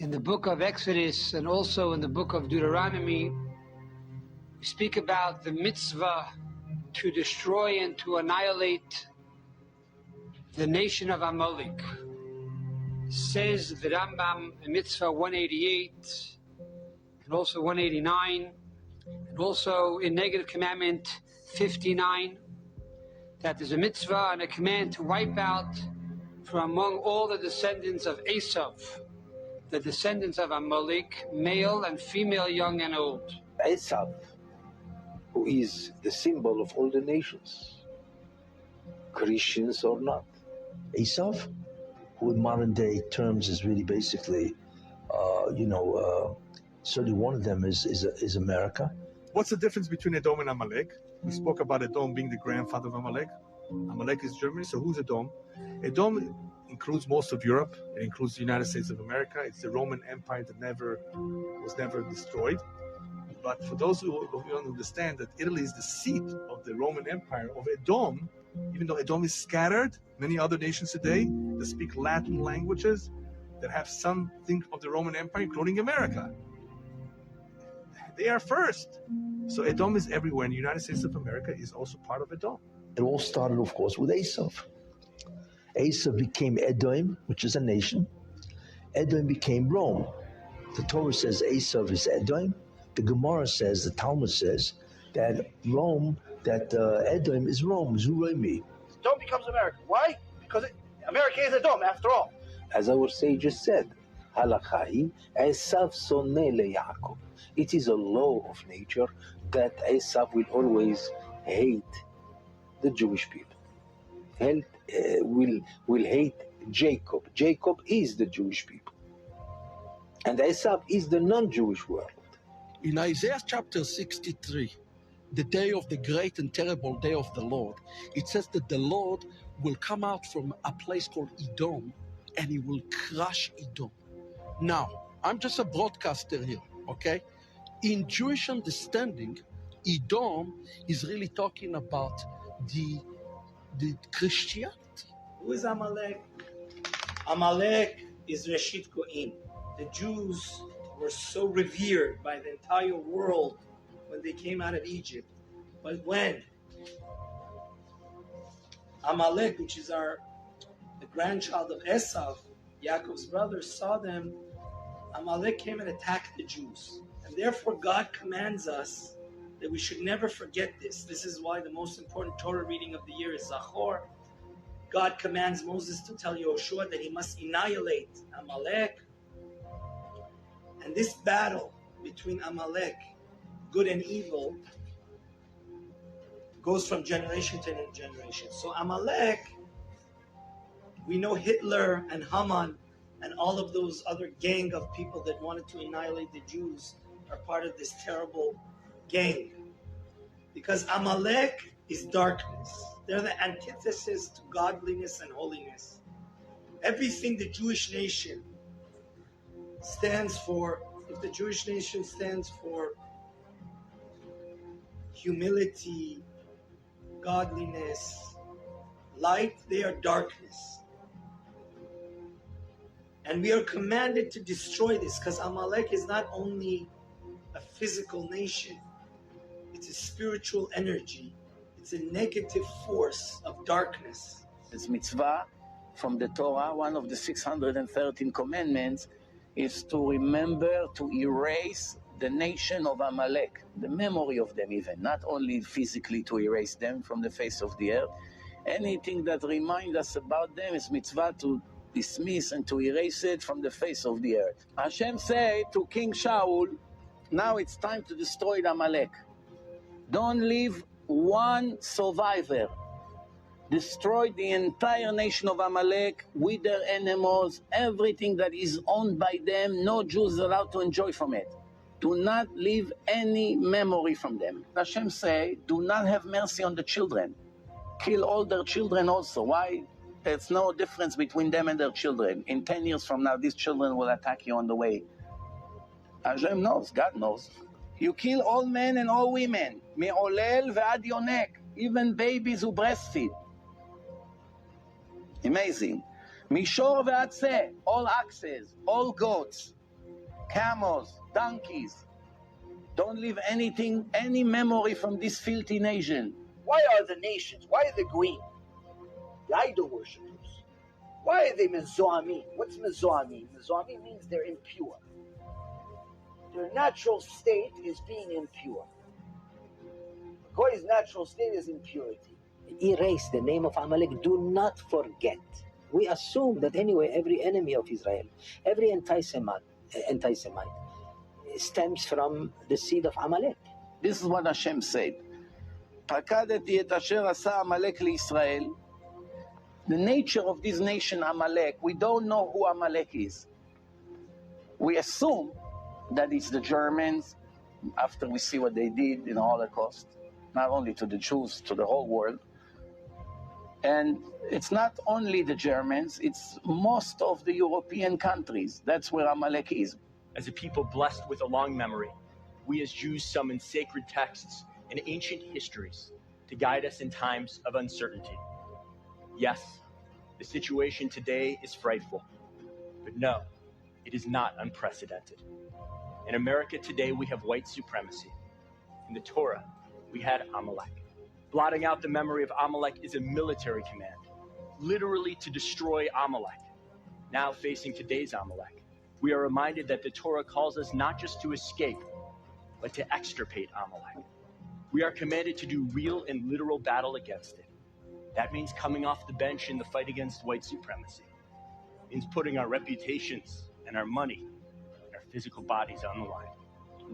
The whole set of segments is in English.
In the book of Exodus and also in the book of Deuteronomy, we speak about the mitzvah to destroy and to annihilate the nation of Amalek. Says the Rambam in Mitzvah 188 and also 189 and also in Negative Commandment 59 that there's a mitzvah and a command to wipe out from among all the descendants of Esau, the descendants of Amalek, male and female, young and old. Esau, who is the symbol of all the nations, Christians or not. Esau, who in modern day terms is really basically, certainly one of them is America. What's the difference between Edom and Amalek? We spoke about Edom being the grandfather of Amalek. Amalek is Germany, so who's Edom? Edom includes most of Europe. It includes the United States of America. It's the Roman Empire that was never destroyed. But for those who don't understand that Italy is the seat of the Roman Empire of Edom, even though Edom is scattered, many other nations today that speak Latin languages that have something of the Roman Empire, including America. They are first. So Edom is everywhere, and the United States of America is also part of Edom. It all started, of course, with Esau. Esau became Edom, which is a nation. Edom became Rome. The Torah says Esau is Edom. The Gemara says, the Talmud says, that Edom is Rome, Zuroimi. Edom becomes America. Why? Because America is Edom, after all. As our sages said, Halachahi, Esav soneh leYaakov. It is a law of nature that Esau will always hate the Jewish people. Will hate Jacob. Jacob is the Jewish people. And Esau is the non-Jewish world. In Isaiah chapter 63, the day of the great and terrible day of the Lord, it says that the Lord will come out from a place called Edom and he will crush Edom. Now, I'm just a broadcaster here, okay? In Jewish understanding, Edom is really talking about the Christianity. Who is Amalek? Amalek is Reshit Goim. The Jews were so revered by the entire world when they came out of Egypt. But when Amalek, which is the grandchild of Esau, Yaakov's brother, saw them, Amalek came and attacked the Jews. And therefore God commands us that we should never forget this. This is why the most important Torah reading of the year is Zachor. God commands Moses to tell Yoshua that he must annihilate Amalek. And this battle between Amalek, good and evil, goes from generation to generation. So Amalek, we know Hitler and Haman and all of those other gang of people that wanted to annihilate the Jews are part of this terrible gang. Because Amalek is darkness. They're the antithesis to godliness and holiness. Everything the Jewish nation stands for, if the Jewish nation stands for humility, godliness, light, they are darkness. And we are commanded to destroy this because Amalek is not only a physical nation, it's a spiritual energy. It's a negative force of darkness. This mitzvah from the Torah, one of the 613 commandments, is to remember to erase the nation of Amalek, the memory of them even, not only physically to erase them from the face of the earth. Anything that reminds us about them is mitzvah to dismiss and to erase it from the face of the earth. Hashem said to King Shaul, now it's time to destroy Amalek. Don't leave one survivor. Destroy the entire nation of Amalek with their animals, everything that is owned by them. No Jews allowed to enjoy from it. Do not leave any memory from them. Hashem say, do not have mercy on the children. Kill all their children also. Why? There's no difference between them and their children. In 10 years from now, these children will attack you on the way. Hashem knows, God knows. You kill all men and all women. Me'olel ve'ad yonek. Even babies who breastfeed. Amazing. Mishor ve'ad seh. All oxes, all goats. camels, donkeys. Don't leave anything, any memory from this filthy nation. Why are the nations, why are the green, the idol worshippers, why are they mezoamim? What's mezoamim? Mezoamim means they're impure. Their natural state is being impure. Goy's natural state is impurity. Erase the name of Amalek. Do not forget. We assume that anyway, every enemy of Israel, every anti-Semite stems from the seed of Amalek. This is what Hashem said. פקדתי את אשר עשה עמלק לישראל. The nature of this nation Amalek, we don't know who Amalek is. We assume that it's the Germans, after we see what they did in the Holocaust, not only to the Jews, to the whole world. And it's not only the Germans, it's most of the European countries. That's where Amalek is. As a people blessed with a long memory, we as Jews summon sacred texts and ancient histories to guide us in times of uncertainty. Yes, the situation today is frightful, but no, it is not unprecedented. In America today, we have white supremacy. In the Torah, we had Amalek. Blotting out the memory of Amalek is a military command, literally to destroy Amalek. Now facing today's Amalek, we are reminded that the Torah calls us not just to escape, but to extirpate Amalek. We are commanded to do real and literal battle against it. That means coming off the bench in the fight against white supremacy. It means putting our reputations and our money and our physical bodies on the line.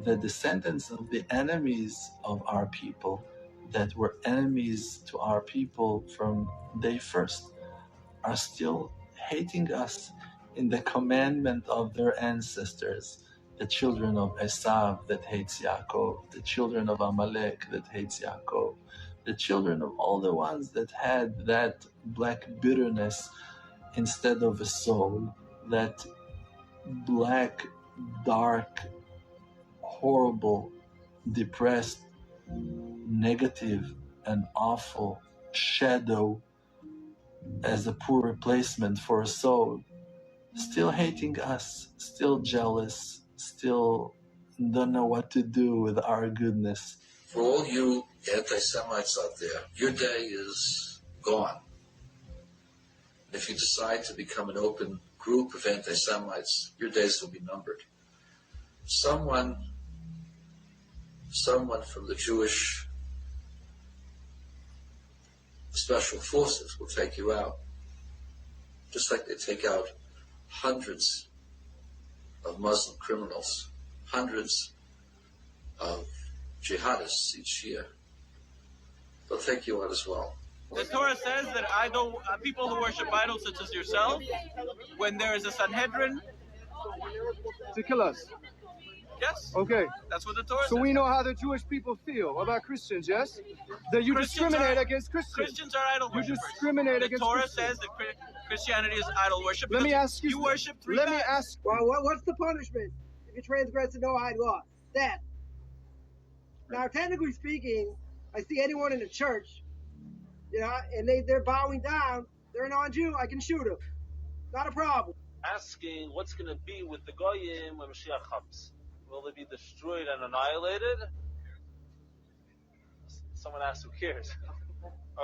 The descendants of the enemies of our people that were enemies to our people from day first are still hating us in the commandment of their ancestors, the children of Esau that hates Yaakov, the children of Amalek that hates Yaakov, the children of all the ones that had that black bitterness instead of a soul, that black, dark, horrible, depressed, negative and awful shadow as a poor replacement for a soul, still hating us, still jealous, still don't know what to do with our goodness. For all you anti-Semites out there, your day is gone. If you decide to become an open group of anti-Semites, your days will be numbered. Someone from the Jewish special forces will take you out, just like they take out hundreds of Muslim criminals, hundreds of jihadists each year. They'll take you out as well. The Torah says that people who worship idols such as yourself, when there is a Sanhedrin, to kill us. Yes. Okay. That's what the Torah says. So we know how the Jewish people feel about Christians, yes? That you discriminate against Christians. Christians are idol worshippers. You discriminate against Christians. The Torah says that Christianity is idol worship. Let me ask you. You worship three Let gods. me ask. Well, what's the punishment if you transgress the Noahide law? Death. Now, technically speaking, I see anyone in the church, and they're bowing down, they're a non-Jew, I can shoot them. Not a problem. Asking what's going to be with the Goyim when Mashiach comes. Will they be destroyed and annihilated? Someone asked, who cares?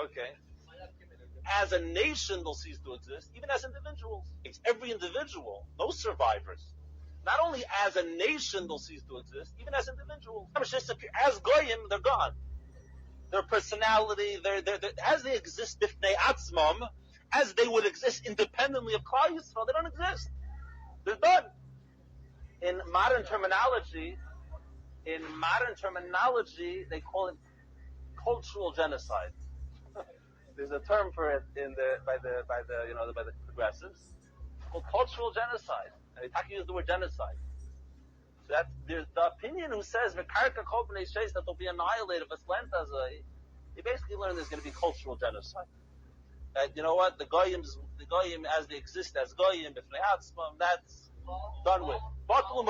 Okay. As a nation, they'll cease to exist, even as individuals. It's every individual, no survivors. Not only as a nation, they'll cease to exist, even as individuals. As Goyim, they're gone. Their personality, as they exist, bifnei atzmam, as they would exist independently of Klal Yisrael, they don't exist. They're done. In modern terminology, they call it cultural genocide. There's a term for it by the progressives. It's called cultural genocide. And they use the word genocide. So there's the opinion who says that they'll be annihilated. You basically learn there's going to be cultural genocide. You know what? The Goyim as they exist as Goyim, that's done with. Batul